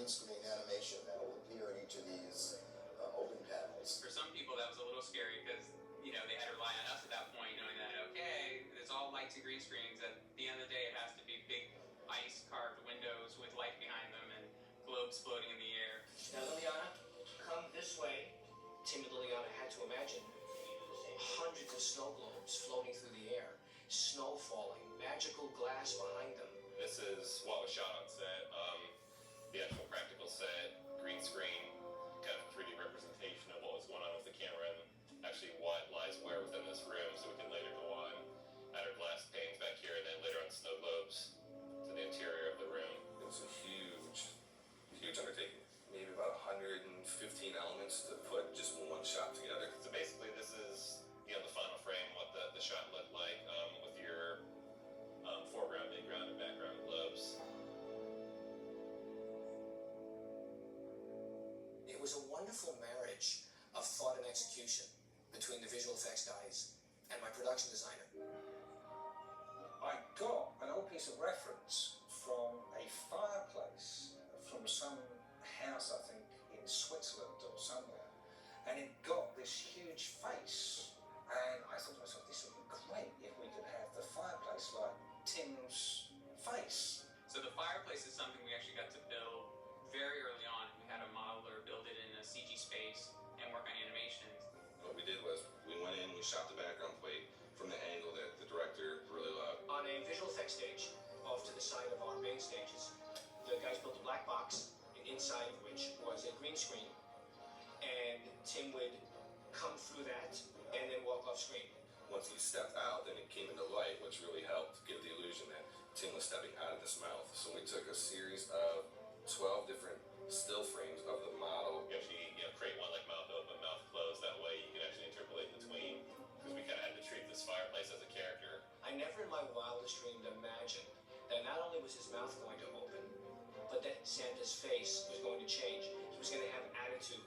green screen animation that will appear in each of these open panels. For some people, that was a little scary because, you know, they had to rely on us at that point, knowing that, okay, it's all lights and green screens. At the end of the day, it has to be big ice-carved windows with light behind them and globes floating in the air. Now, Liliana, come this way. Tim and Liliana had to imagine hundreds of snow globes floating through the air, snow falling, magical glass behind them. This is what was shot on set, the actual practical set, green screen, kind of 3D representation of what was going on with the camera and actually what lies where within this room, so we can later go on, add our glass panes back here, and then later on snow globes to the interior of the room. It was a huge undertaking. Maybe about 115 elements to put just one shot together. So basically this is, you know, the final frame, what the shot looked like with your foreground, midground, and background globes. It was a wonderful marriage of thought and execution between the visual effects guys and my production designer. I got an old piece of reference from a fireplace from some house, I think, in Switzerland or somewhere, and it got this huge face. And I thought to myself, this would be great if we could have the fireplace like Tim's face. So the fireplace is something we actually got to build very early on. We had a modeler build it in a CG space and work on animations. What we did was we went in, we shot the background plate from the angle that the director really loved. On a visual effects stage, off to the side of our main stages, the guys built a black box, and inside of which was a green screen. And Tim would come through that and then walk off screen. Once he stepped out, then it came into light, which really helped give the illusion that Tim was stepping out of this mouth. So we took a series of 12 different still frames of the model. You actually, you know, create one like mouth open, mouth closed. That way you can actually interpolate between, because we kind of had to treat this fireplace as a character. I never in my wildest dreams imagined that not only was his mouth going to open, but that Santa's face was going to change. He was going to have attitude.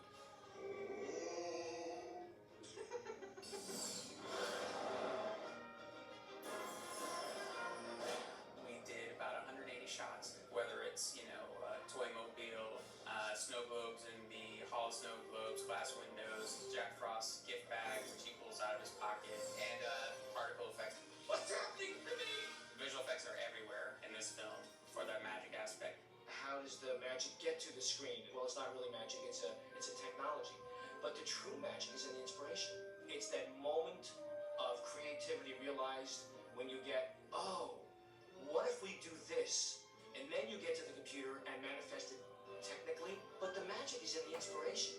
We did about 180 shots, whether it's, you know, toy mobile, snow globes in the Hall of Snow Globes, glass windows, Jack Frost's gift bag, which he pulls out of his pocket, and particle effects. What's happening to me? Visual effects are everywhere in this film for that magic aspect. How does the magic get to the screen? Well, it's not really magic, it's a technology. But the true magic is in the inspiration. It's that moment of creativity realized when you get, oh, what if we do this? And then you get to the computer and manifest it technically, but the magic is in the inspiration.